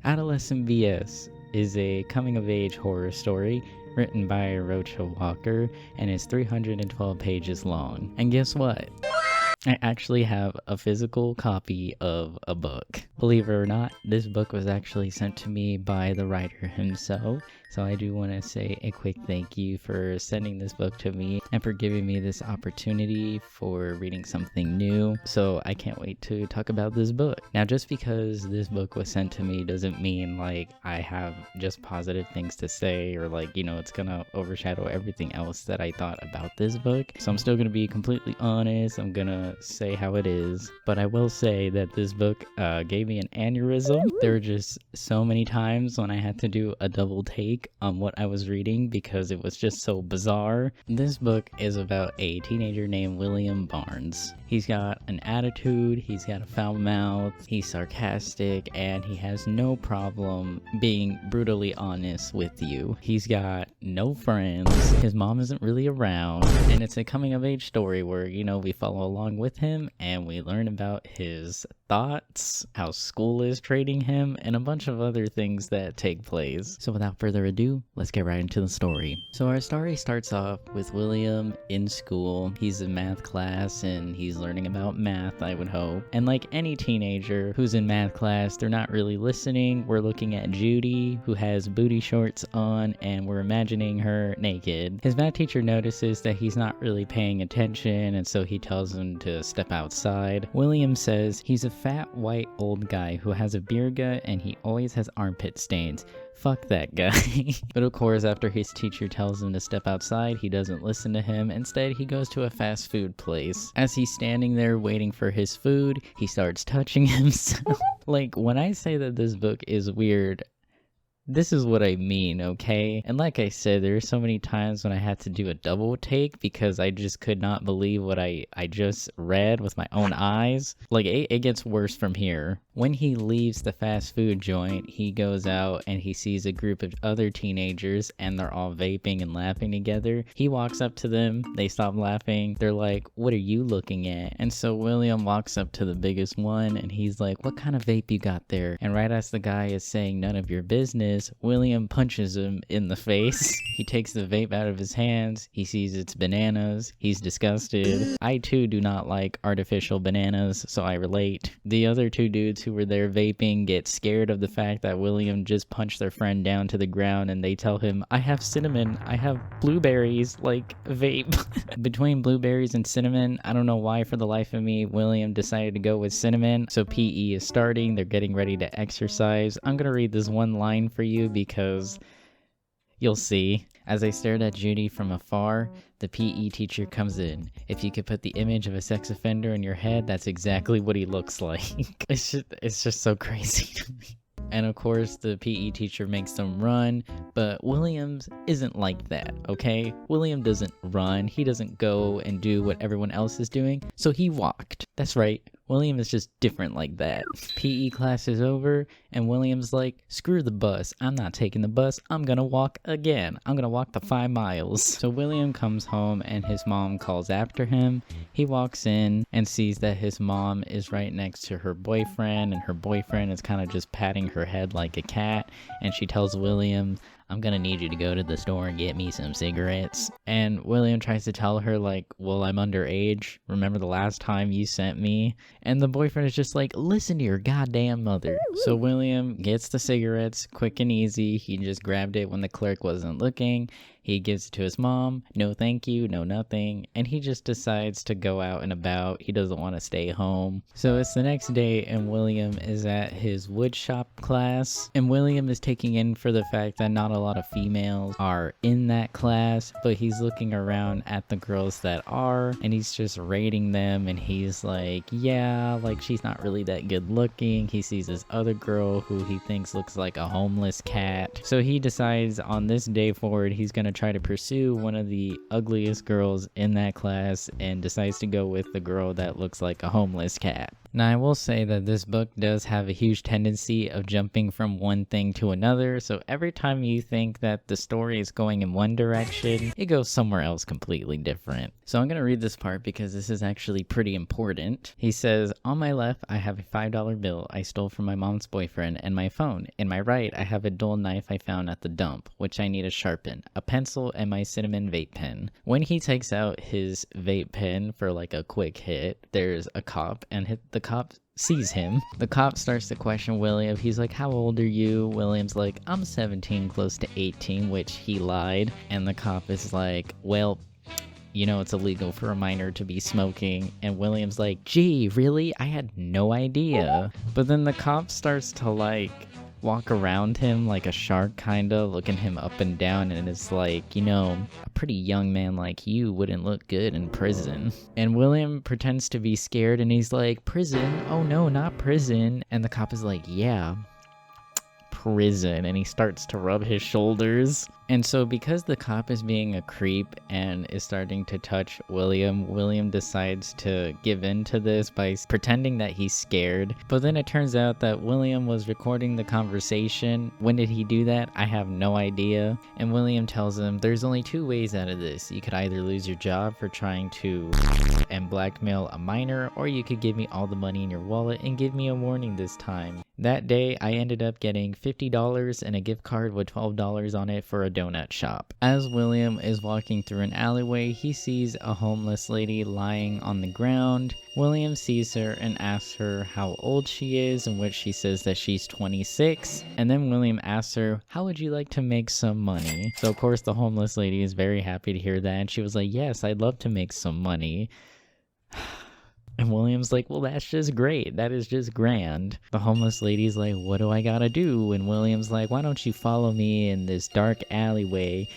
Adolescent B.S is a coming-of-age horror story written by Roacha Walker and is 312 pages long. And guess what? I actually have a physical copy of a book. Believe it or not, this book was actually sent to me by the writer himself. So I do want to say a quick thank you for sending this book to me and for giving me this opportunity for reading something new. So I can't wait to talk about this book. Now, just because this book was sent to me doesn't mean like I have just positive things to say or like, it's gonna overshadow everything else that I thought about this book. So I'm still gonna be completely honest. I'm gonna say how it is. But I will say that this book gave me an aneurysm. There were just so many times when I had to do a double take on what I was reading because it was just so bizarre. This book is about a teenager named William Barnes. He's got an attitude, he's got a foul mouth, he's sarcastic, and he has no problem being brutally honest with you. He's got no friends, his mom isn't really around, and it's a coming of age story where, we follow along with him and we learn about his thoughts, how school is treating him, and a bunch of other things that take place. So without further ado, let's get right into the story. So our story starts off with William in school. He's in math class and he's learning about math, I would hope. And like any teenager who's in math class, they're not really listening. We're looking at Judy, who has booty shorts on, and we're imagining her naked. His math teacher notices that he's not really paying attention, and so he tells him to step outside. William says he's a fat white old guy who has a beer gut and he always has armpit stains. Fuck that guy. But of course, after his teacher tells him to step outside, he doesn't listen to him. Instead, he goes to a fast food place. As he's standing there waiting for his food, he starts touching himself. Like, when I say that this book is weird, this is what I mean, okay? And like I said, there are so many times when I had to do a double take because I just could not believe what I just read with my own eyes. Like, it gets worse from here. When he leaves the fast food joint, he goes out and he sees a group of other teenagers and they're all vaping and laughing together. He walks up to them, they stop laughing. They're like, "What are you looking at?" And so William walks up to the biggest one and he's like, "What kind of vape you got there?" And right as the guy is saying none of your business, William punches him in the face. He takes the vape out of his hands. He sees it's bananas. He's disgusted. I too do not like artificial bananas, so I relate. The other two dudes who were there vaping get scared of the fact that William just punched their friend down to the ground, and they tell him, "I have cinnamon, I have blueberries, like vape." Between blueberries and cinnamon, I don't know why for the life of me, William decided to go with cinnamon. So PE is starting, they're getting ready to exercise. I'm gonna read this one line for you because you'll see. As I stared at Judy from afar, the PE teacher comes in. If you could put the image of a sex offender in your head, that's exactly what he looks like. It's just so crazy to me. And of course, the PE teacher makes them run, but Williams isn't like that, okay? William doesn't run. He doesn't go and do what everyone else is doing, so he walked. That's right. William is just different like that. PE class is over, and William's like, "Screw the bus. I'm not taking the bus. I'm gonna walk again. I'm gonna walk the 5 miles. So William comes home, and his mom calls after him. He walks in and sees that his mom is right next to her boyfriend, and her boyfriend is kind of just patting her head like a cat, and she tells William, "I'm gonna need you to go to the store and get me some cigarettes." And William tries to tell her like, "Well, I'm underage. Remember the last time you sent me?" And the boyfriend is just like, "Listen to your goddamn mother." So William gets the cigarettes quick and easy. He just grabbed it when the clerk wasn't looking. He gives it to his mom. No thank you, no nothing. And he just decides to go out and about. He doesn't want to stay home. So it's the next day and William is at his woodshop class. And William is taking in for the fact that not a lot of females are in that class. But he's looking around at the girls that are. And he's just rating them. And he's like, yeah, like she's not really that good looking. He sees this other girl who he thinks looks like a homeless cat. So he decides on this day forward, he's going to try to pursue one of the ugliest girls in that class and decides to go with the girl that looks like a homeless cat. Now, I will say that this book does have a huge tendency of jumping from one thing to another, so every time you think that the story is going in one direction, it goes somewhere else completely different. So I'm going to read this part because this is actually pretty important. He says, "On my left, I have a $5 bill I stole from my mom's boyfriend and my phone. In my right, I have a dull knife I found at the dump, which I need to sharpen, a pencil, and my cinnamon vape pen." When he takes out his vape pen for like a quick hit, there's a cop, and the cop sees him. The cop starts to question William. He's like, "How old are you?" William's like, "I'm 17, close to 18, which he lied. And the cop is like, "Well, you know it's illegal for a minor to be smoking." And William's like, "Gee, really? I had no idea." But then the cop starts to like walk around him like a shark, kinda looking him up and down, and it's like, you know, a pretty young man like you wouldn't look good in prison. And William pretends to be scared, and he's like, "Prison? Oh no, not prison." And the cop is like, "Yeah, prison." And he starts to rub his shoulders. And so because the cop is being a creep and is starting to touch William decides to give in to this by pretending that he's scared. But then it turns out that William was recording the conversation. When did he do that? I have no idea. And William tells him, "There's only two ways out of this. You could either lose your job for trying to and blackmail a minor, or you could give me all the money in your wallet and give me a warning this time." That day, I ended up getting $50 and a gift card with $12 on it for a donut shop. As William is walking through an alleyway, he sees a homeless lady lying on the ground. William sees her and asks her how old she is, in which she says that she's 26. And then William asks her, "How would you like to make some money?" So of course the homeless lady is very happy to hear that, and she was like, "Yes, I'd love to make some money." And William's like, "Well, that's just great. That is just grand." The homeless lady's like, "What do I gotta do?" And William's like, "Why don't you follow me in this dark alleyway?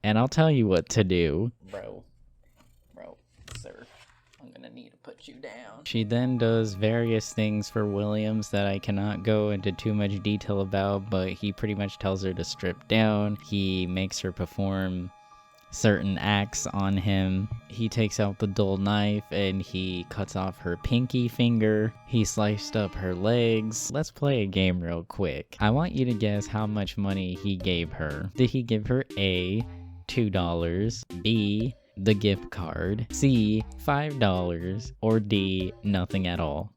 And I'll tell you what to do." Bro, sir, I'm gonna need to put you down. She then does various things for Williams that I cannot go into too much detail about, but he pretty much tells her to strip down. He makes her perform certain acts on him. He takes out the dull knife and he cuts off her pinky finger. He sliced up her legs. Let's play a game real quick. I want you to guess how much money he gave her. Did he give her A, $2, B, the gift card, C, $5, or D, nothing at all?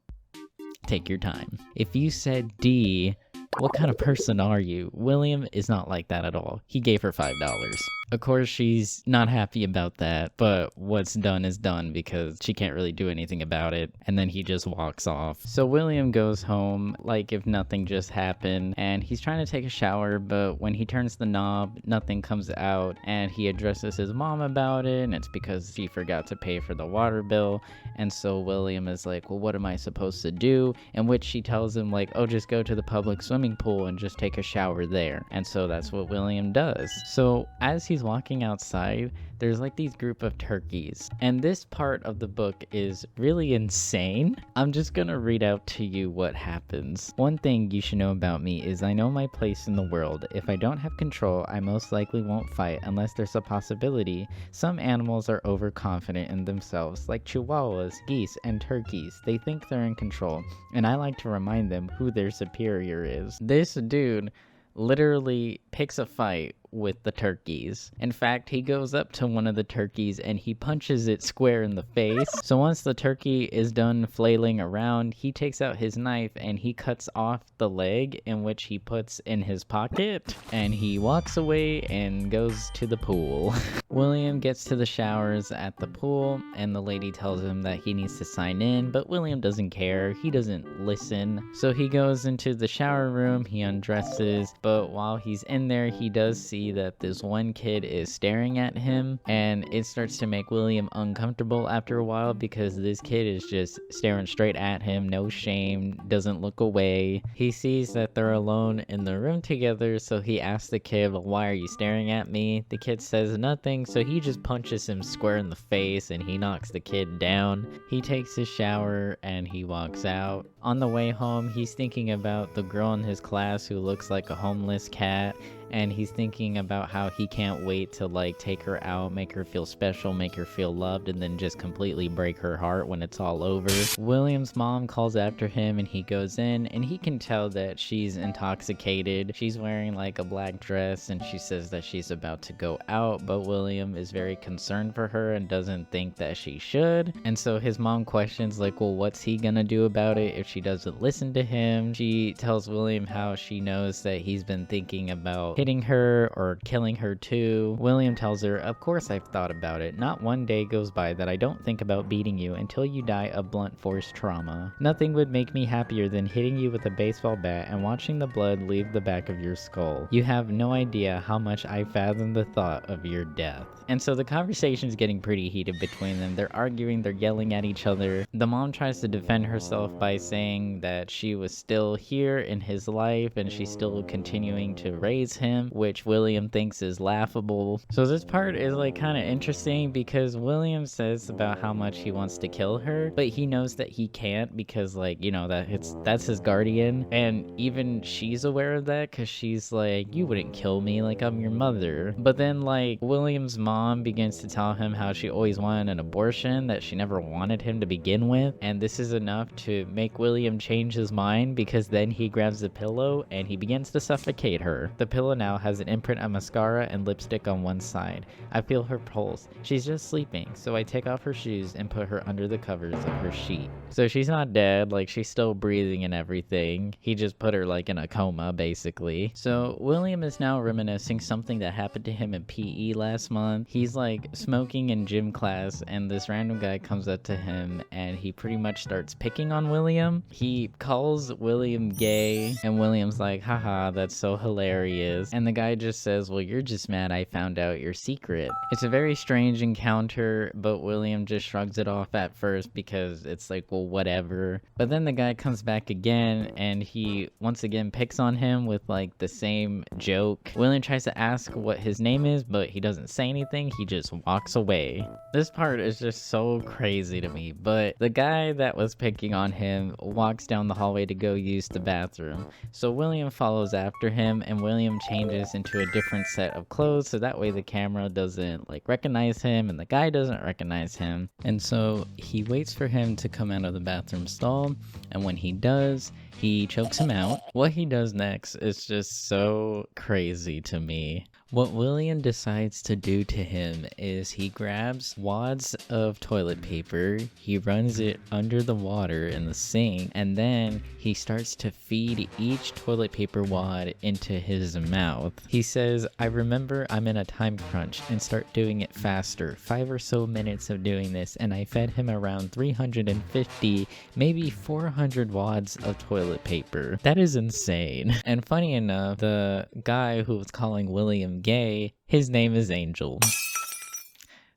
Take your time. If you said D, what kind of person are you? William is not like that at all. He gave her $5. Of course, she's not happy about that, but what's done is done because she can't really do anything about it. And then he just walks off. So William goes home like if nothing just happened, and he's trying to take a shower, but when he turns the knob, nothing comes out, and he addresses his mom about it, and it's because she forgot to pay for the water bill. And so William is like, "Well, what am I supposed to do?" In which she tells him like, "Oh, just go to the public swimming pool and just take a shower there." And so that's what William does. So as he's walking outside, there's like these group of turkeys, and this part of the book is really insane. I'm just gonna read out to you what happens. "One thing you should know about me is I know my place in the world. If I don't have control, I most likely won't fight unless there's a possibility. Some animals are overconfident in themselves, like chihuahuas, geese, and turkeys. They think they're in control, and I like to remind them who their superior is." This dude literally picks a fight with the turkeys. In fact, he goes up to one of the turkeys and he punches it square in the face. So once the turkey is done flailing around, he takes out his knife and he cuts off the leg, in which he puts in his pocket, and he walks away and goes to the pool. William gets to the showers at the pool, and the lady tells him that he needs to sign in, but William doesn't care. He doesn't listen. So he goes into the shower room, he undresses, but while he's in there, he does see that this one kid is staring at him, and it starts to make William uncomfortable after a while because this kid is just staring straight at him, no shame, doesn't look away. He sees that they're alone in the room together, so he asks the kid, "Well, why are you staring at me?" The kid says nothing, so he just punches him square in the face and he knocks the kid down. He takes his shower and he walks out. On the way home, he's thinking about the girl in his class who looks like a homeless cat, and he's thinking about how he can't wait to like take her out, make her feel special, make her feel loved, and then just completely break her heart when it's all over. William's mom calls after him and he goes in, and he can tell that she's intoxicated. She's wearing like a black dress and she says that she's about to go out, but William is very concerned for her and doesn't think that she should. And so his mom questions like, well, what's he gonna do about it if she doesn't listen to him? She tells William how she knows that he's been thinking about hitting her or killing her too. William tells her, of course I've thought about it. Not one day goes by that I don't think about beating you until you die of blunt force trauma. Nothing would make me happier than hitting you with a baseball bat and watching the blood leave the back of your skull. You have no idea how much I fathom the thought of your death. And so the conversation's getting pretty heated between them. They're arguing, they're yelling at each other. The mom tries to defend herself by saying that she was still here in his life and she's still continuing to raise him, which William thinks is laughable. So this part is like kind of interesting because William says about how much he wants to kill her, but he knows that he can't because, like, you know, that's his guardian, and even she's aware of that because she's like, you wouldn't kill me, like I'm your mother. But then like William's mom begins to tell him how she always wanted an abortion, that she never wanted him to begin with, and this is enough to make William change his mind because then he grabs the pillow and he begins to suffocate her. The pillow now has an imprint of mascara and lipstick on one side. I feel her pulse. She's just sleeping, so I take off her shoes and put her under the covers of her sheet. So she's not dead, like she's still breathing and everything. He just put her like in a coma basically. So William is now reminiscing something that happened to him in PE last month. He's like smoking in gym class and this random guy comes up to him and he pretty much starts picking on William. He calls William gay and William's like, haha, that's so hilarious. And the guy just says, well, you're just mad I found out your secret. It's a very strange encounter, but William just shrugs it off at first because it's like, well, whatever. But then the guy comes back again and he once again picks on him with like the same joke. William tries to ask what his name is, but he doesn't say anything. He just walks away. This part is just so crazy to me, but the guy that was picking on him walks down the hallway to go use the bathroom. So William follows after him and William changes into a different set of clothes so that way the camera doesn't like recognize him and the guy doesn't recognize him. And so he waits for him to come out of the bathroom stall, and when he does, he chokes him out. What he does next is just so crazy to me. What William decides to do to him is he grabs wads of toilet paper, he runs it under the water in the sink, and then he starts to feed each toilet paper wad into his mouth. He says, I remember I'm in a time crunch and start doing it faster. 5 or so minutes of doing this, and I fed him around 350, maybe 400 wads of toilet paper. That is insane. And funny enough, the guy who was calling William gay, his name is Angel.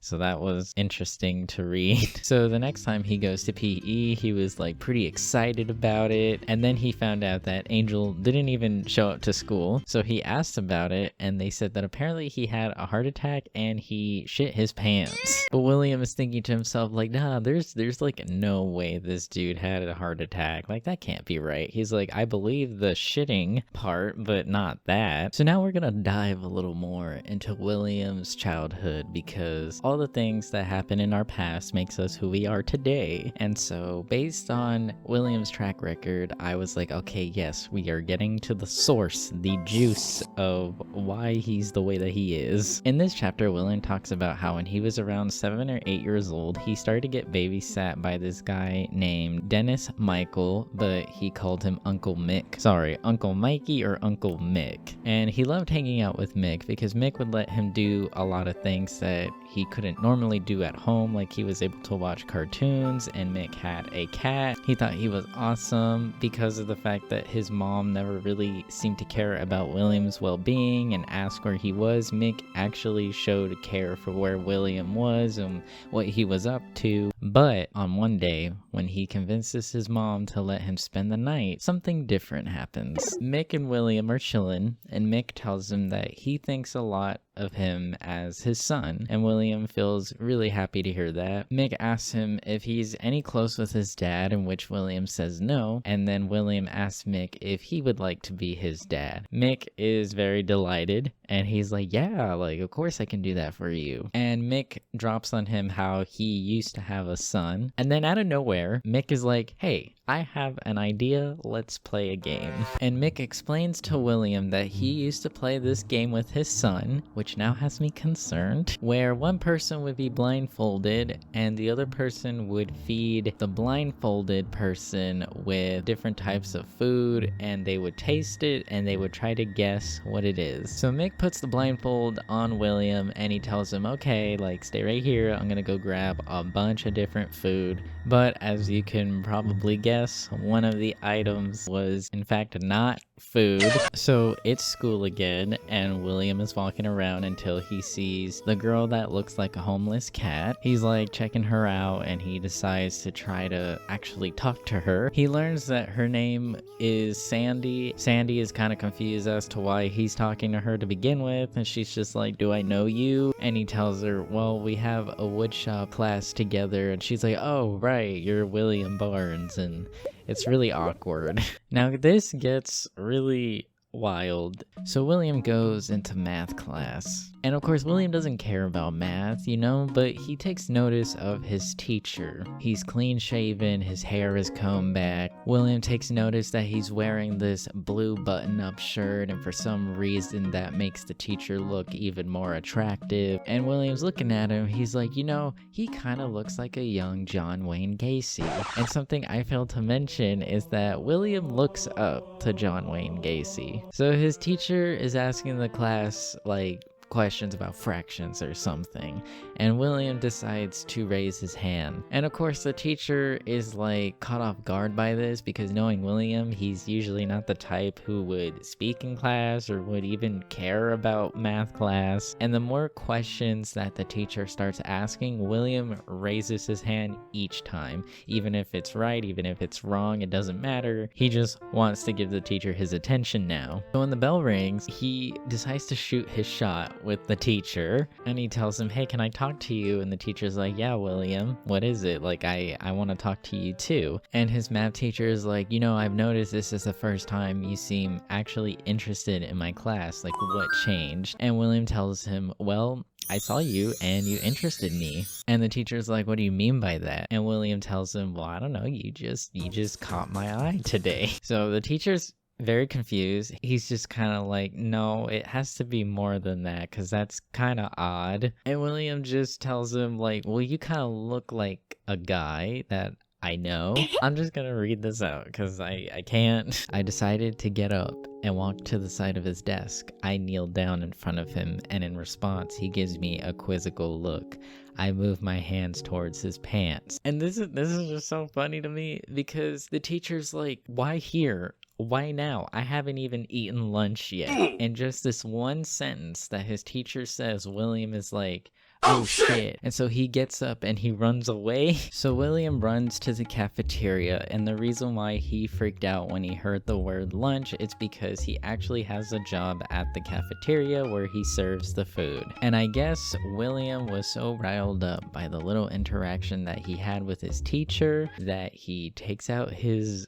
So that was interesting to read. So the next time he goes to PE, he was like pretty excited about it. And then he found out that Angel didn't even show up to school. So he asked about it and they said that apparently he had a heart attack and he shit his pants. But William is thinking to himself like, nah, there's like no way this dude had a heart attack. Like that can't be right. He's like, I believe the shitting part, but not that. So now we're gonna dive a little more into William's childhood because all the things that happen in our past makes us who we are today. And so based on William's track record, I was like, okay, yes, we are getting to the source, the juice of why he's the way that he is. In this chapter, William talks about how when he was around 7 or 8 years old, he started to get babysat by this guy named Dennis Michael, but he called him Uncle Mick. Sorry, Uncle Mikey or Uncle Mick. And he loved hanging out with Mick because Mick would let him do a lot of things that he couldn't normally do at home, like he was able to watch cartoons, and Mick had a cat. He thought he was awesome because of the fact that his mom never really seemed to care about William's well-being and ask where he was. Mick actually showed care for where William was and what he was up to. But on one day, when he convinces his mom to let him spend the night, something different happens. Mick and William are chilling, and Mick tells him that he thinks a lot of him as his son, and William feels really happy to hear that. Mick asks him if he's any close with his dad, in which William says no, and then William asks Mick if he would like to be his dad. Mick is very delighted, and he's like, yeah, like, of course I can do that for you. And Mick drops on him how he used to have a son, and then out of nowhere, Mick is like, hey, I have an idea, let's play a game. And Mick explains to William that he used to play this game with his son, which now has me concerned, where one person would be blindfolded and the other person would feed the blindfolded person with different types of food, and they would taste it and they would try to guess what it is. So Mick puts the blindfold on William and he tells him, okay, like, stay right here, I'm gonna go grab a bunch of different food. But as you can probably guess, one of the items was in fact not food. So it's school again, and William is walking around until he sees the girl that looks like a homeless cat. He's like checking her out, and he decides to try to actually talk to her. He learns that her name is Sandy. Sandy is kind of confused as to why he's talking to her to begin with, and she's just like, do I know you? And he tells her, well, we have a woodshop class together. And she's like, oh right, you're William Barnes. And it's really awkward. Now this gets really wild. So William goes into math class. And of course, William doesn't care about math, you know, but he takes notice of his teacher. He's clean shaven, his hair is combed back. William takes notice that he's wearing this blue button-up shirt, and for some reason that makes the teacher look even more attractive. And William's looking at him, he's like, you know, he kind of looks like a young John Wayne Gacy. And something I failed to mention is that William looks up to John Wayne Gacy. So his teacher is asking the class, like, questions about fractions or something, and William decides to raise his hand. And of course the teacher is like caught off guard by this, because knowing William, he's usually not the type who would speak in class or would even care about math class. And the more questions that the teacher starts asking, William raises his hand each time. Even if it's right, even if it's wrong, it doesn't matter. He just wants to give the teacher his attention now. So when the bell rings, he decides to shoot his shot with the teacher, and he tells him, hey, can I talk to you? And the teacher's like, yeah, William, what is it? Like, I want to talk to you too. And his math teacher is like, you know, I've noticed this is the first time you seem actually interested in my class. Like, what changed? And William tells him, well, I saw you and you interested me. And the teacher's like, what do you mean by that? And William tells him, well, I don't know, you just caught my eye today. So the teacher's very confused. He's just kind of like, no, it has to be more than that, because that's kind of odd. And William just tells him, like, well, you kind of look like a guy that I know. I'm just gonna read this out because I can't. I decided to get up and walk to the side of his desk. I kneeled down in front of him, and in response, he gives me a quizzical look. I move my hands towards his pants. And this is just so funny to me, because the teacher's like, why here? Why now? I haven't even eaten lunch yet. And just this one sentence that his teacher says, William is like, oh shit. And so he gets up and he runs away. So William runs to the cafeteria, and the reason why he freaked out when he heard the word lunch is because he actually has a job at the cafeteria where he serves the food. And I guess William was so riled up by the little interaction that he had with his teacher that he takes out his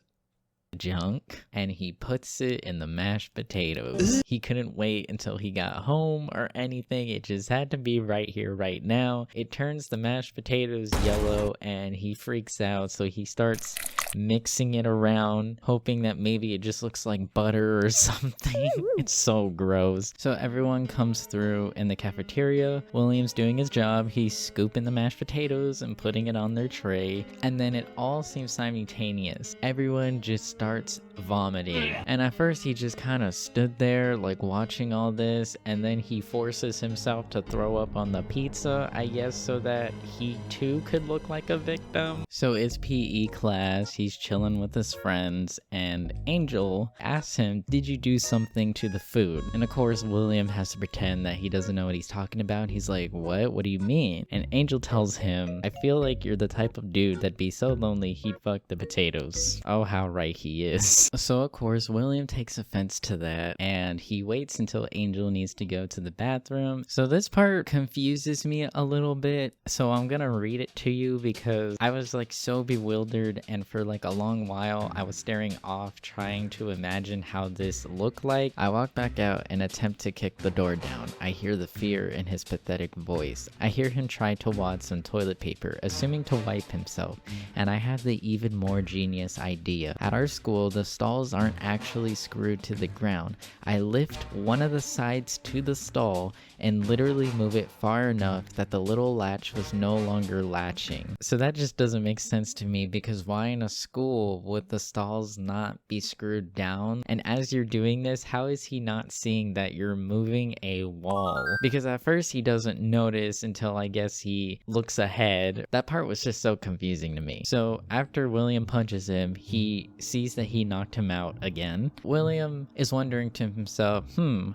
junk and he puts it in the mashed potatoes. He couldn't wait until he got home or anything. It just had to be right here, right now. It turns the mashed potatoes yellow and he freaks out, so he starts mixing it around, hoping that maybe it just looks like butter or something. It's so gross. So everyone comes through in the cafeteria. William's doing his job. He's scooping the mashed potatoes and putting it on their tray, and then it all seems simultaneous. Everyone just starts vomiting, and at first he just kind of stood there like watching all this, and then he forces himself to throw up on the pizza, I guess, so that he too could look like a victim. So it's PE class. he's chilling with his friends, and Angel asks him, did you do something to the food? And of course, William has to pretend that he doesn't know what he's talking about. He's like, what do you mean? And Angel tells him, I feel like you're the type of dude that'd be so lonely he'd fuck the potatoes. Oh, how right he is. So of course, William takes offense to that, and he waits until Angel needs to go to the bathroom. So this part confuses me a little bit, so I'm gonna read it to you because I was like so bewildered, and for like a long while I was staring off trying to imagine how this looked like. I walk back out and attempt to kick the door down. I hear the fear in his pathetic voice. I hear him try to wad some toilet paper, assuming to wipe himself, and I have the even more genius idea. At our school, the stalls aren't actually screwed to the ground. I lift one of the sides to the stall and literally move it far enough that the little latch was no longer latching. So that just doesn't make sense to me, because why in a school would the stalls not be screwed down? And as you're doing this, how is he not seeing that you're moving a wall? Because at first he doesn't notice until I guess he looks ahead. That part was just so confusing to me. So after William punches him, he sees that he knocked him out again. William is wondering to himself,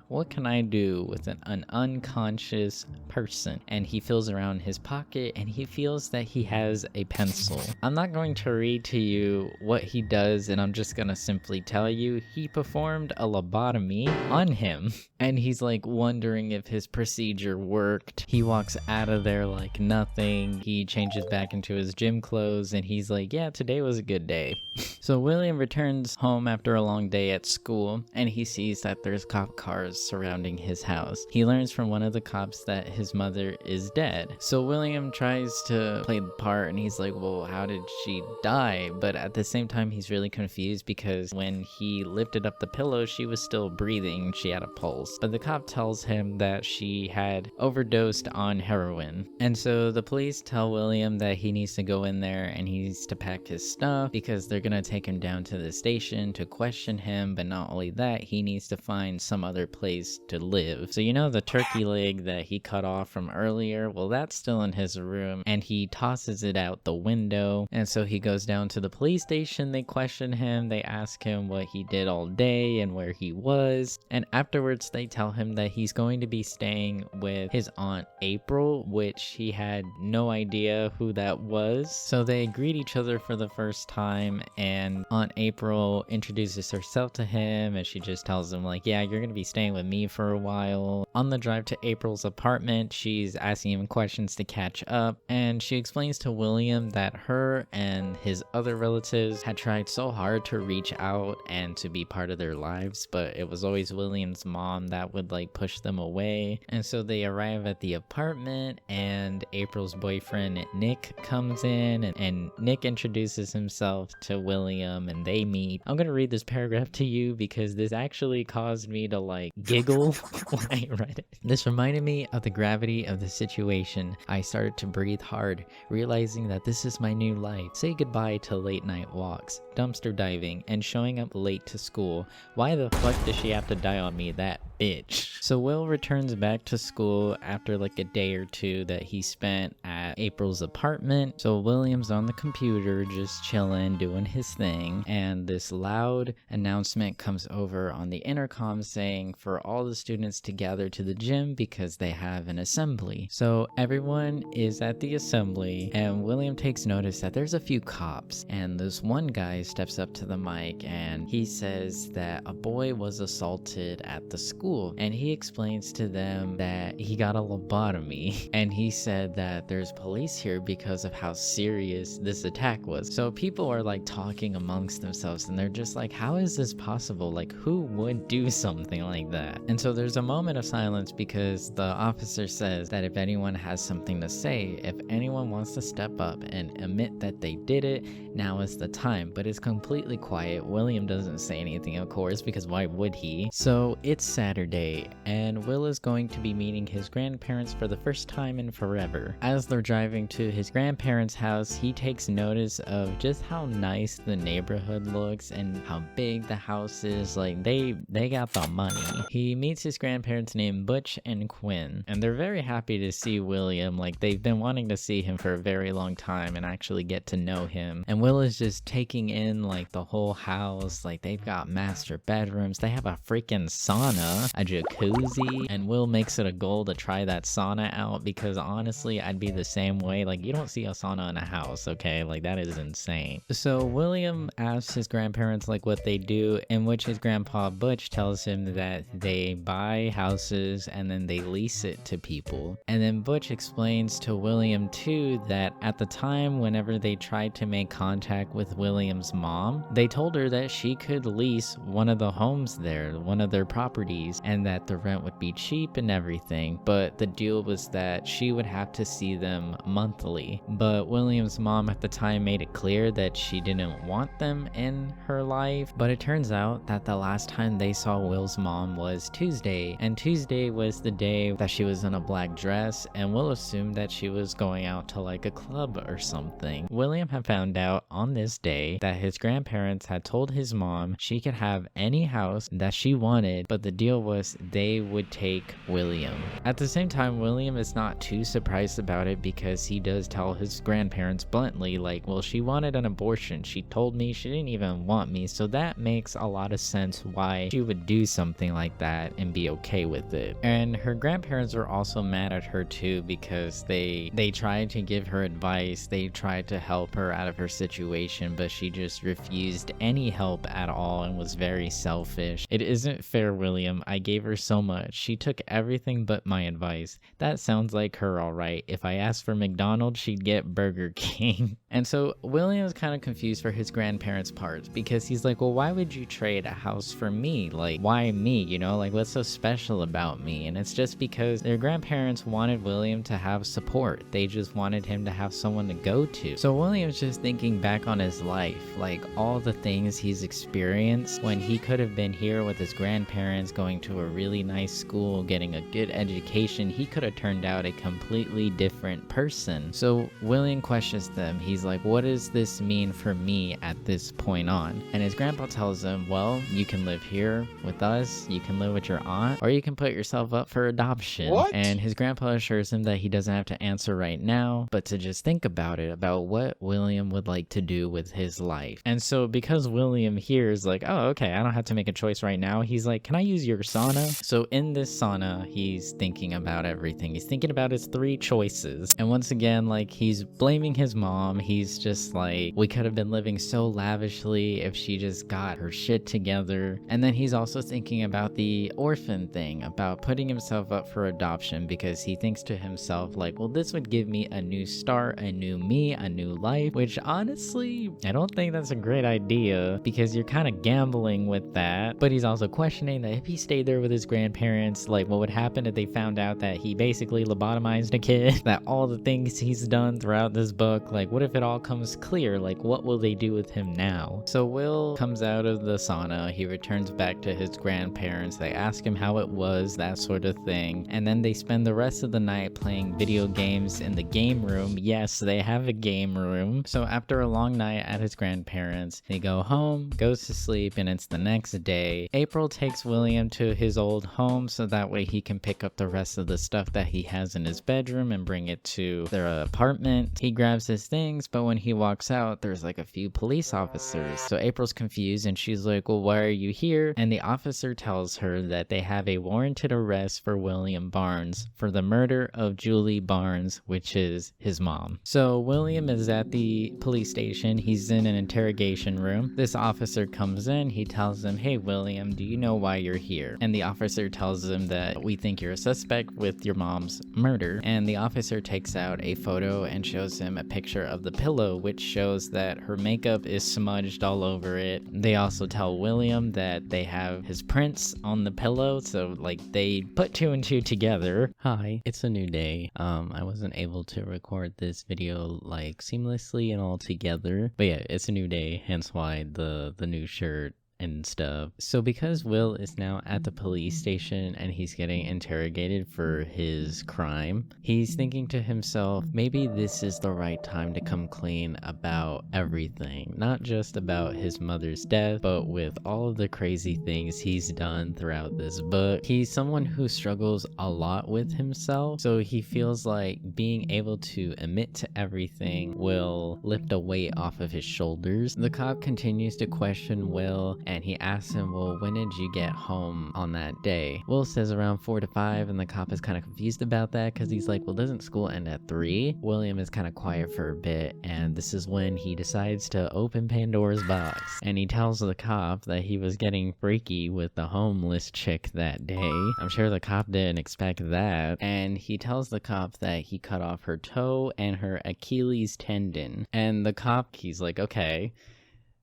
what can I do with an unconscious person? And he feels around his pocket and he feels that he has a pencil. I'm not going to read to you what he does, and I'm just gonna simply tell you he performed a lobotomy on him, and he's like wondering if his procedure worked. He walks out of there like nothing. He changes back into his gym clothes and he's like, yeah, today was a good day. So William returns home after a long day at school, and he sees that there's cop cars surrounding his house. He learns from one of the cops that his mother is dead. So William tries to play the part and he's like, well, how did she die? But at the same time, he's really confused because when he lifted up the pillow, she was still breathing. She had a pulse. But the cop tells him that she had overdosed on heroin. And so the police tell William that he needs to go in there and he needs to pack his stuff because they're gonna take him down to the station to question him. But not only that, he needs to find some other place to live. So you know the turkey leg that he cut off from earlier? Well, that's still in his room, and he tosses it out the window. And so he goes down to the police station. They question him. They ask him what he did all day and where he was. And afterwards, they tell him that he's going to be staying with his aunt April, which he had no idea who that was. So they greet each other for the first time, and Aunt April introduces herself to him, and she just tells him like, yeah, you're gonna be staying with me for a while. On the drive to April's apartment, she's asking him questions to catch up, and she explains to William that her and his other relatives had tried so hard to reach out and to be part of their lives, but it was always William's mom that would like push them away. And so they arrive at the apartment, and April's boyfriend Nick comes in, and Nick introduces himself to William, and they meet. I'm gonna read this paragraph to you because this actually caused me to like giggle when I read it. This reminded me of the gravity of the situation. I started to breathe hard, realizing that this is my new life. Say goodbye to late night walks, dumpster diving, and showing up late to school. Why the fuck does she have to die on me, that bitch? So Will returns back to school after like a day or two that he spent at April's apartment. So William's on the computer just chilling, doing his thing, and this loud announcement comes over on the intercom saying for all the students to gather to the gym because they have an assembly. So everyone is at the assembly, and William takes notice that there's a few cops, and this one guy steps up to the mic and he says that a boy was assaulted at the school, and he explains to them that he got a lobotomy, and he said that there's police here because of how serious this attack was. So people are like talking amongst themselves, and they're just like, how is this possible? Like, who would do something like that? And so there's a moment of silence because the officer says that if anyone has something to say, if anyone wants to step up and admit that they did it, now is the time. But it's completely quiet. William doesn't say anything, of course, because why would he? So it's Saturday, and Will is going to be meeting his grandparents for the first time in forever. As they're driving to his grandparents' house, he takes notice of just how nice the neighborhood looks and how big the house is. Like they got the money. He meets his grandparents named Butch and Quinn, and they're very happy to see William. Like they've been wanting to see him for a very long time and actually get to know him. And Will is just taking in like the whole house. Like they've got master bedrooms, they have a freaking sauna, a jacuzzi, and Will makes it a goal to try that sauna out because honestly I'd be the same way. Like you don't see a sauna in a house, okay? Like that is insane. So William asks his grandparents like what they do, in which his grandpa Butch tells him that they buy houses and then they lease it to people. And then Butch explains to William too that at the time whenever they tried to make contact with William's mom, they told her that she could lease one of the homes there, one of their properties, and that the rent would be cheap and everything, but the deal was that she would have to see them monthly. But William's mom at the time made it clear that she didn't want them in her life, but it turns out that the last time they saw Will's mom was Tuesday, and Tuesday was the day that she was in a black dress, and Will assumed that she was going out to like a club or something. William had found out on this day that his grandparents had told his mom she could have any house that she wanted, but the deal was they would take William. At the same time, William is not too surprised about it because he does tell his grandparents bluntly like, well, she wanted an abortion, she told me she didn't even want me, so that makes a lot of sense why she would do something like that and be okay with it. And her grandparents were also mad at her too because they tried to give her advice, they tried to help her out of her situation, but she just refused any help at all and was very selfish. It isn't fair, William. I gave her so much. She took everything but my advice. That sounds like her, alright. If I asked for McDonald's, she'd get Burger King. And so William is kind of confused for his grandparents' part because he's like, well, why would you trade a house for me? Like, why me? You know, like, what's so special about me? And it's just because their grandparents wanted William to have support. They just wanted him to have someone to go to. So William's just thinking back on his life, like all the things he's experienced when he could have been here with his grandparents, going to a really nice school, getting a good education. He could have turned out a completely different person. So William questions them. He's like, what does this mean for me at this point on? And his grandpa tells him, well, you can live here with us, you can live with your aunt, or you can put yourself up for adoption. What? And his grandpa assures him that he doesn't have to answer right now, but to just think about it, about what William would like to do with his life. And so because William here is like, oh, okay, I don't have to make a choice right now, he's like, can I use your sauna? So in this sauna, he's thinking about everything. He's thinking about his 3 choices. And once again, like, he's blaming his mom. He's just like, we could have been living so lavishly if she just got her shit together. And then he's also thinking about the orphan thing, about putting himself up for adoption, because he thinks to himself like, well, this would give me a new start, a new me, a new life, which honestly, I don't think that's a great idea because you're kind of gambling with that. But he's also questioning that if he stayed there with his grandparents, like what would happen if they found out that he basically lobotomized a kid, that all the things he's done throughout this book, like what if it all comes clear? Like what will they do with him now? So Will comes out of the sauna, he returns back to his grandparents, they ask him how it was, that sort of thing, and then they spend the rest of the night playing video games in the game room. Yes, they have a game room. So after a long night at his grandparents, they go home, goes to sleep, and it's the next day. April takes William to his old home so that way he can pick up the rest of the stuff that he has in his bedroom and bring it to their apartment. He grabs his things, but when he walks out, there's like a few police officers. So April's confused and she's like, well, why are you here? And the officer tells her that they have a warranted arrest for William Barnes for the murder of Julie Barnes, which is his mom. So William is at the police station. He's in an interrogation room. This officer comes in. He tells him, hey, William, do you know why you're here? And the officer tells him that we think you're a suspect with your mom's murder. And the officer takes out a photo and shows him a picture of the pillow, which shows that her makeup is smudged all over it. They also tell William that they have his prints on the pillow, so like they put 2 and 2 together. Hi, it's a new day. I wasn't able to record this video like seamlessly and all together, but yeah, it's a new day, hence why the new shirt and stuff. So because Will is now at the police station and he's getting interrogated for his crime, he's thinking to himself, maybe this is the right time to come clean about everything. Not just about his mother's death, but with all of the crazy things he's done throughout this book. He's someone who struggles a lot with himself, so he feels like being able to admit to everything will lift a weight off of his shoulders. The cop continues to question Will, and he asks him, well, when did you get home on that day? Will says around 4 to 5, and the cop is kind of confused about that because he's like, well, doesn't school end at 3? William is kind of quiet for a bit, and this is when he decides to open Pandora's box, and he tells the cop that he was getting freaky with the homeless chick that day. I'm sure the cop didn't expect that, and he tells the cop that he cut off her toe and her Achilles tendon, and the cop, he's like, okay,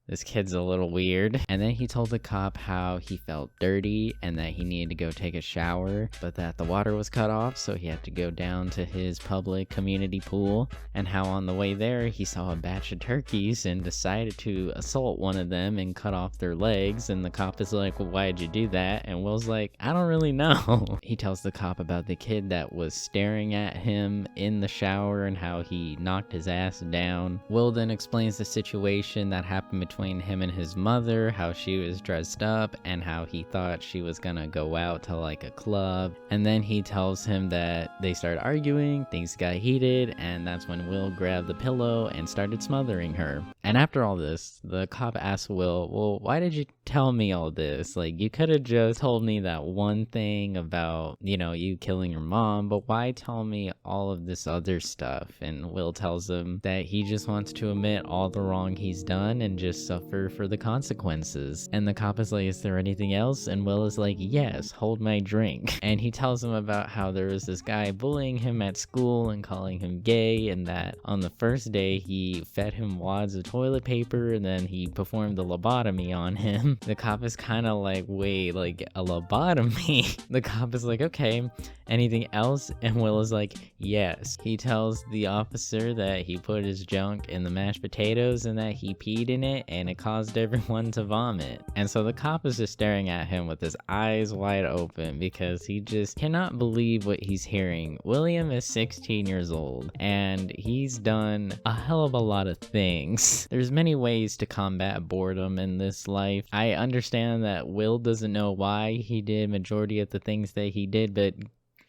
this kid's a little weird. And then he told the cop how he felt dirty and that he needed to go take a shower, but that the water was cut off, so he had to go down to his public community pool, and how on the way there he saw a batch of turkeys and decided to assault one of them and cut off their legs. And the cop is like, well, why'd you do that? And Will's like, I don't really know. He tells the cop about the kid that was staring at him in the shower and how he knocked his ass down. Will then explains the situation that happened between him and his mother, how she was dressed up and how he thought she was gonna go out to like a club. And then he tells him that they started arguing, things got heated, and that's when Will grabbed the pillow and started smothering her. And after all this, the cop asks Will, well, why did you tell me all this? Like, you could have just told me that one thing about, you know, you killing your mom, but why tell me all of this other stuff? And Will tells him that he just wants to admit all the wrong he's done and just suffer for the consequences. And the cop is like, is there anything else? And Will is like, yes, hold my drink. And he tells him about how there was this guy bullying him at school and calling him gay, and that on the first day he fed him wads of toilet paper and then he performed the lobotomy on him. The cop is kind of like, wait, like a lobotomy? The cop is like, okay, anything else? And Will is like, yes. He tells the officer that he put his junk in the mashed potatoes and that he peed in it and it caused everyone to vomit. And so the cop is just staring at him with his eyes wide open because he just cannot believe what he's hearing. William is 16 years old and he's done a hell of a lot of things. There's many ways to combat boredom in this life. I understand that Will doesn't know why he did majority of the things that he did, but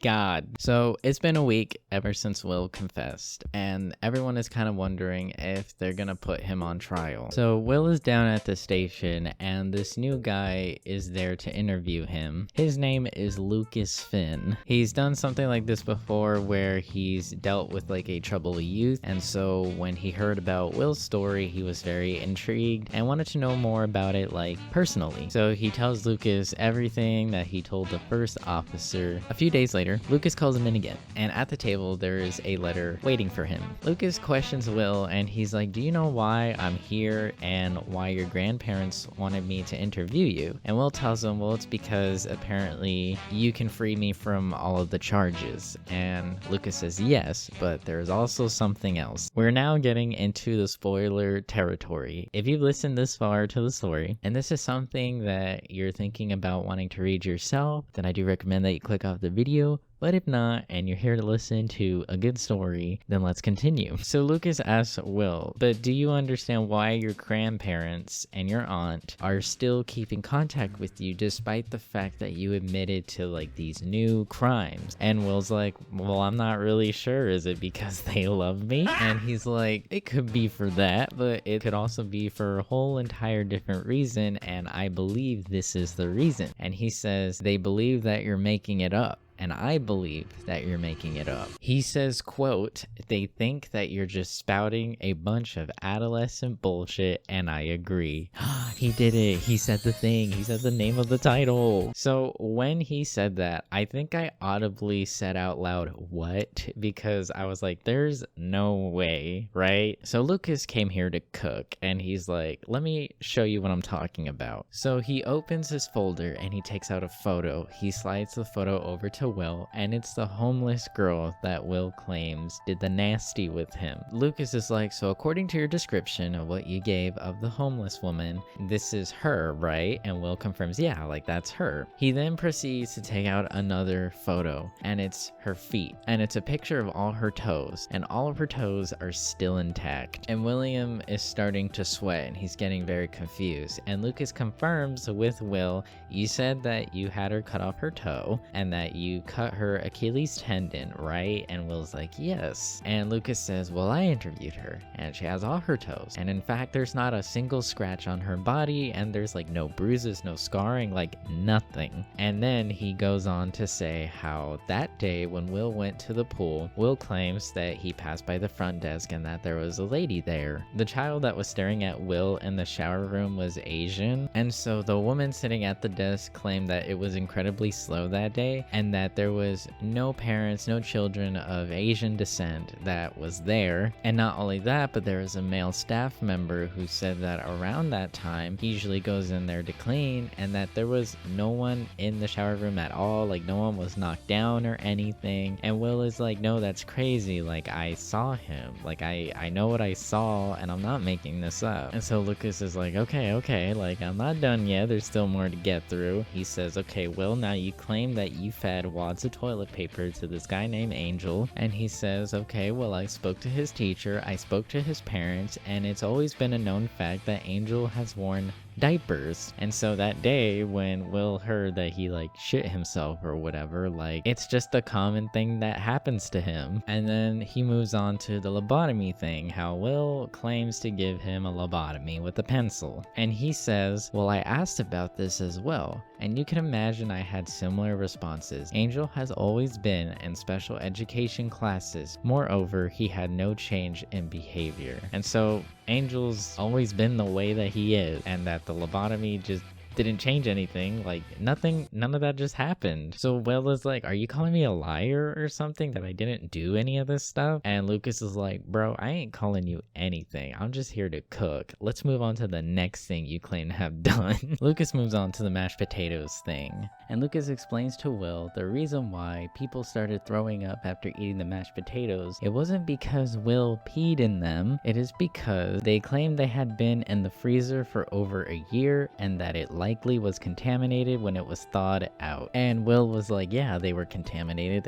God. So it's been a week ever since Will confessed, and everyone is kind of wondering if they're gonna put him on trial. So Will is down at the station, and this new guy is there to interview him. His name is Lucas Finn. He's done something like this before where he's dealt with like a troubled youth, and so when he heard about Will's story, he was very intrigued and wanted to know more about it, like personally. So he tells Lucas everything that he told the first officer. A few days later, Lucas calls him in again, and at the table there is a letter waiting for him. Lucas questions Will, and he's like, do you know why I'm here and why your grandparents wanted me to interview you? And Will tells him, well, it's because apparently you can free me from all of the charges. And Lucas says yes, but there's also something else. We're now getting into the spoiler territory. If you've listened this far to the story, and this is something that you're thinking about wanting to read yourself, then I do recommend that you click off the video. But if not, and you're here to listen to a good story, then let's continue. So Lucas asks Will, but do you understand why your grandparents and your aunt are still keeping contact with you despite the fact that you admitted to like these new crimes? And Will's like, well, I'm not really sure. Is it because they love me? And he's like, it could be for that, but it could also be for a whole entire different reason, and I believe this is the reason. And he says, they believe that you're making it up. And I believe that you're making it up. He says, quote, they think that you're just spouting a bunch of adolescent bullshit, and I agree. He did it. He said the thing. He said the name of the title. So when he said that, I think I audibly said out loud, what? Because I was like, there's no way, right? So Lucas came here to cook, and he's like, let me show you what I'm talking about. So he opens his folder, and he takes out a photo. He slides the photo over to to Will, and it's the homeless girl that Will claims did the nasty with him. Lucas is like, so according to your description of what you gave of the homeless woman, this is her, right? And Will confirms, yeah, like that's her. He then proceeds to take out another photo, and it's her feet, and it's a picture of all her toes, and all of her toes are still intact. And William is starting to sweat, and he's getting very confused, and Lucas confirms with Will, you said that you had her cut off her toe and that you cut her Achilles tendon, right? And Will's like, yes. And Lucas says, well, I interviewed her and she has all her toes, and in fact there's not a single scratch on her body, and there's like no bruises, no scarring, like nothing. And then he goes on to say how that day when Will went to the pool, Will claims that he passed by the front desk and that there was a lady there. The child that was staring at Will in the shower room was Asian, and so the woman sitting at the desk claimed that it was incredibly slow that day, and that there was no parents, no children of Asian descent that was there. And not only that, but there was a male staff member who said that around that time he usually goes in there to clean, and that there was no one in the shower room at all, like no one was knocked down or anything. And Will is like, no, that's crazy, like I saw him, like I know what I saw and I'm not making this up. And so Lucas is like, okay, like I'm not done yet, there's still more to get through. He says, okay, Will, now you claim that you fed wads of toilet paper to this guy named Angel. And he says, okay, well, I spoke to his teacher, I spoke to his parents, and it's always been a known fact that Angel has worn diapers. And so that day when Will heard that he like shit himself or whatever, like it's just a common thing that happens to him. And then he moves on to the lobotomy thing, how Will claims to give him a lobotomy with a pencil. And he says, well, I asked about this as well, and you can imagine I had similar responses. Angel has always been in special education classes. Moreover, he had no change in behavior. And so Angel's always been the way that he is, and that the lobotomy just didn't change anything, like nothing, none of that just happened. So Will is like, are you calling me a liar or something, that I didn't do any of this stuff? And Lucas is like, bro, I ain't calling you anything, I'm just here to cook. Let's move on to the next thing you claim to have done. Lucas moves on to the mashed potatoes thing, and Lucas explains to Will the reason why people started throwing up after eating the mashed potatoes. It wasn't because Will peed in them, it is because they claimed they had been in the freezer for over a year, and that it likely was contaminated when it was thawed out. And Will was like, yeah, they were contaminated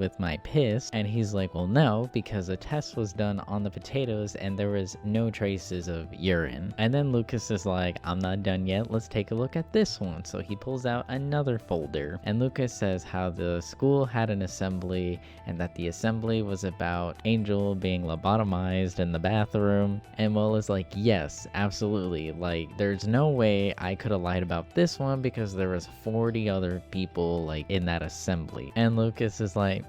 with my piss. And he's like, well, no, because a test was done on the potatoes and there was no traces of urine. And then Lucas is like, I'm not done yet, let's take a look at this one. So he pulls out another folder, and Lucas says how the school had an assembly, and that the assembly was about Angel being lobotomized in the bathroom. And Will is like, yes, absolutely, like there's no way I could have lied about this one because there was 40 other people like in that assembly. And Lucas is like,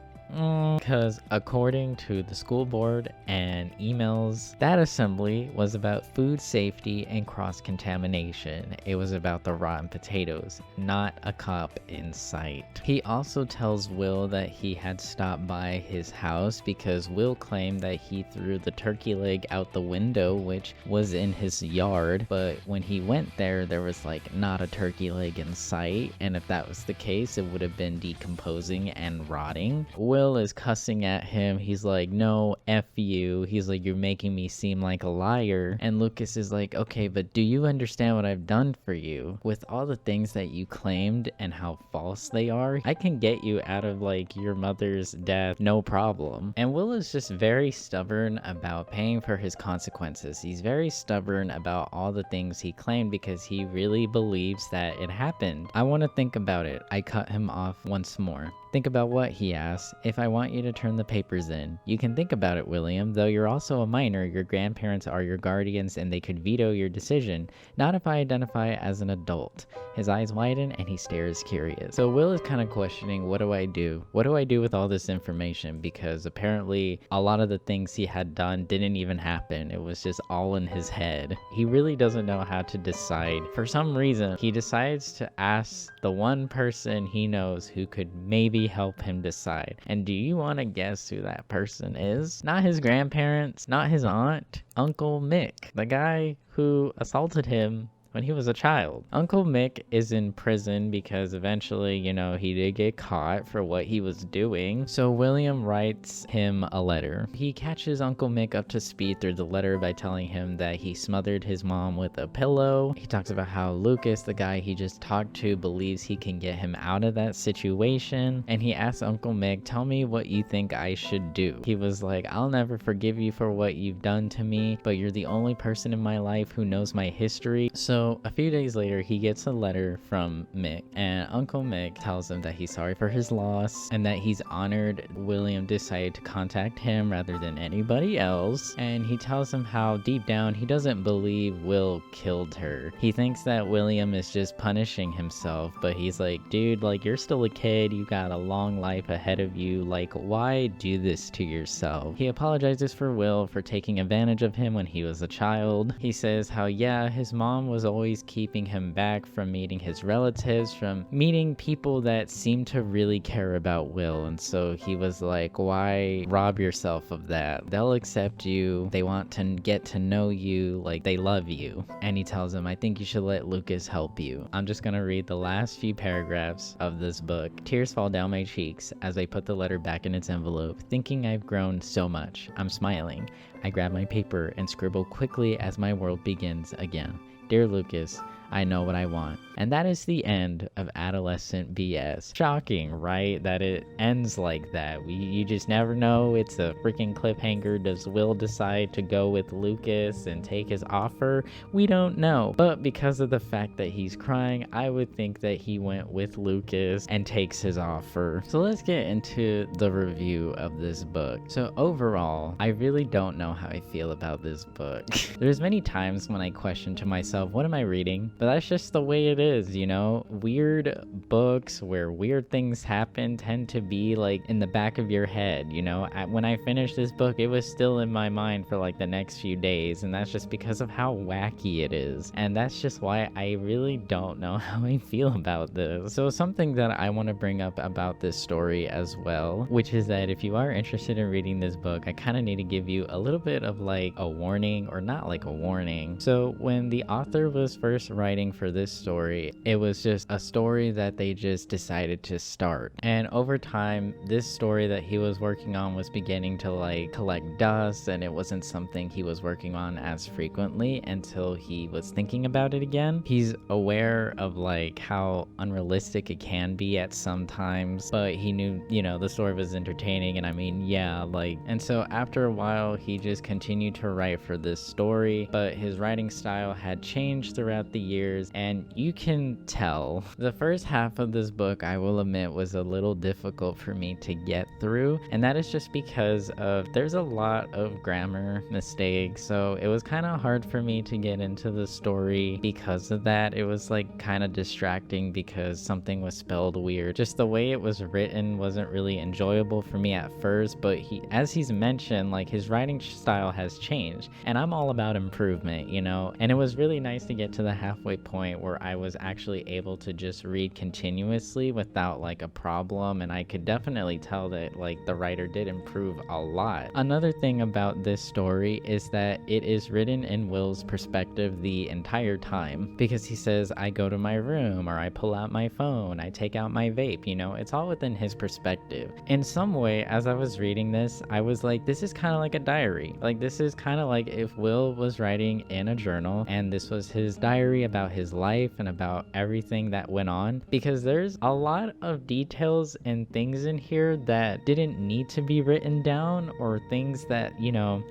because according to the school board and emails, that assembly was about food safety and cross-contamination. It was about the rotten potatoes, not a cop in sight. He also tells Will that he had stopped by his house because Will claimed that he threw the turkey leg out the window, which was in his yard, but when he went there, there was like not a turkey leg in sight, and if that was the case, it would have been decomposing and rotting. Will is cussing at him. He's like, no, F you. He's like, you're making me seem like a liar. And Lucas is like, okay, but do you understand what I've done for you? With all the things that you claimed and how false they are, I can get you out of like your mother's death, no problem. And Will is just very stubborn about paying for his consequences. He's very stubborn about all the things he claimed because he really believes that it happened. I want to think about it. I cut him off once more. Think about what, he asks. If I want you to turn the papers in. You can think about it, William. Though you're also a minor, your grandparents are your guardians and they could veto your decision. Not if I identify as an adult. His eyes widen and he stares curious. So Will is kind of questioning, what do I do? What do I do with all this information? Because apparently a lot of the things he had done didn't even happen. It was just all in his head. He really doesn't know how to decide. For some reason, he decides to ask the one person he knows who could maybe help him decide. And do you want to guess who that person is? Not his grandparents, not his aunt, Uncle Mick, the guy who assaulted him when he was a child. Uncle Mick is in prison because eventually, he did get caught for what he was doing. So William writes him a letter. He catches Uncle Mick up to speed through the letter by telling him that he smothered his mom with a pillow. He talks about how Lucas, the guy he just talked to, believes he can get him out of that situation. And he asks Uncle Mick, tell me what you think I should do. He was like, I'll never forgive you for what you've done to me, but you're the only person in my life who knows my history. So a few days later, he gets a letter from Mick, and Uncle Mick tells him that he's sorry for his loss and that he's honored William decided to contact him rather than anybody else. And he tells him how deep down he doesn't believe Will killed her. He thinks that William is just punishing himself, but he's like, dude, like, you're still a kid, you got a long life ahead of you, like, why do this to yourself? He apologizes for Will for taking advantage of him when he was a child. He says how, yeah, his mom was always keeping him back from meeting his relatives, from meeting people that seemed to really care about Will, and so he was like, why rob yourself of that? They'll accept you, they want to get to know you, like, they love you. And he tells him, I think you should let Lucas help you. I'm just gonna read the last few paragraphs of this book. Tears fall down my cheeks as I put the letter back in its envelope, thinking I've grown so much. I'm smiling. I grab my paper and scribble quickly as my world begins again. Dear Lucas, I know what I want. And that is the end of Adolescent B.S. Shocking, right? That it ends like that. You just never know. It's a freaking cliffhanger. Does Will decide to go with Lucas and take his offer? We don't know. But because of the fact that he's crying, I would think that he went with Lucas and takes his offer. So let's get into the review of this book. So overall, I really don't know how I feel about this book. There's many times when I question to myself, what am I reading? But that's just the way it is, Weird books where weird things happen tend to be like in the back of your head, When I finished this book, it was still in my mind for like the next few days, and that's just because of how wacky it is. And that's just why I really don't know how I feel about this. So something that I want to bring up about this story as well, which is that if you are interested in reading this book, I kind of need to give you a little bit of like a warning, or not like a warning. So when the author was first writing for this story, it was just a story that they just decided to start. And over time, this story that he was working on was beginning to like collect dust, and it wasn't something he was working on as frequently until he was thinking about it again. He's aware of like how unrealistic it can be at some times, but he knew, the story was entertaining, and and so after a while, he just continued to write for this story, but his writing style had changed throughout the years, and you can tell. The first half of this book, I will admit, was a little difficult for me to get through, and that is just because there's a lot of grammar mistakes, so it was kind of hard for me to get into the story because of that. It was like kind of distracting because something was spelled weird. Just the way it was written wasn't really enjoyable for me at first, but as he's mentioned, like, his writing style has changed, and I'm all about improvement, and it was really nice to get to the halfway point where I was actually able to just read continuously without like a problem, and I could definitely tell that like the writer did improve a lot. Another thing about this story is that it is written in Will's perspective the entire time, because he says, I go to my room, or I pull out my phone, I take out my vape, it's all within his perspective. In some way, as I was reading this, I was like, this is kind of like a diary. Like, this is kind of like if Will was writing in a journal and this was his diary about his life and about everything that went on, because there's a lot of details and things in here that didn't need to be written down, or things that,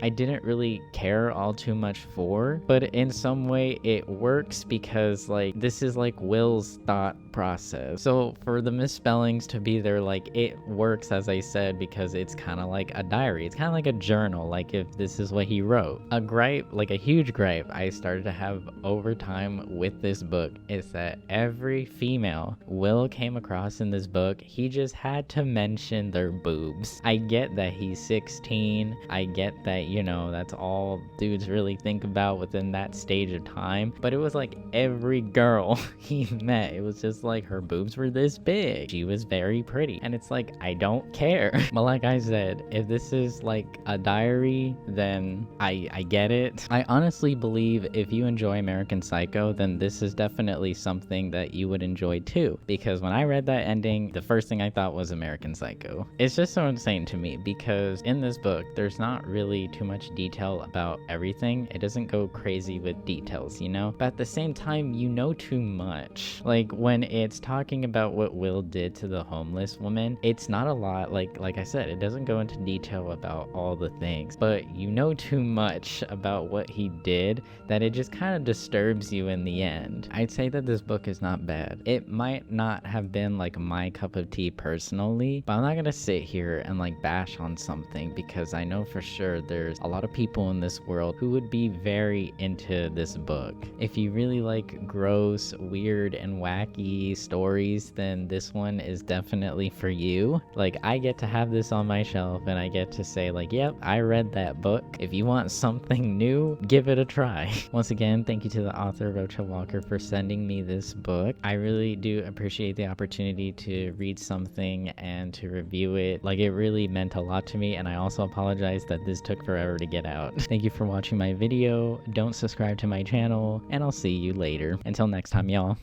I didn't really care all too much for, but in some way it works because like this is like Will's thought process. So for the misspellings to be there, like, it works, as I said, because it's kind of like a diary. It's kind of like a journal, like if this is what he wrote. A gripe, like a huge gripe I started to have over time with this book, is that every female Will came across in this book, he just had to mention their boobs. I get that he's 16, I get that, that's all dudes really think about within that stage of time, but it was like every girl he met, it was just like her boobs were this big, she was very pretty, and it's like, I don't care. But like I said, if this is like a diary, then I get it. I honestly believe if you enjoy American Psycho, then this is definitely something that you would enjoy too. Because when I read that ending, the first thing I thought was American Psycho. It's just so insane to me because in this book, there's not really too much detail about everything. It doesn't go crazy with details, you know? But at the same time, you know too much. Like when it's talking about what Will did to the homeless woman, it's not a lot. Like I said, it doesn't go into detail about all the things, but you know too much about what he did that it just kind of disturbs you in the end. I'd say that this book is not bad. It might not have been like my cup of tea personally, but I'm not gonna sit here and like bash on something because I know for sure there's a lot of people in this world who would be very into this book. If you really like gross, weird, and wacky stories, then this one is definitely for you. Like, I get to have this on my shelf and I get to say like, yep, I read that book. If you want something new, give it a try. Once again, thank you to the author Roacha Walker for sending me this book. I really do appreciate the opportunity to read something and to review it. Like, it really meant a lot to me, and I also apologize that this took forever to get out. Thank you for watching my video. Don't subscribe to my channel, and I'll see you later. Until next time, y'all.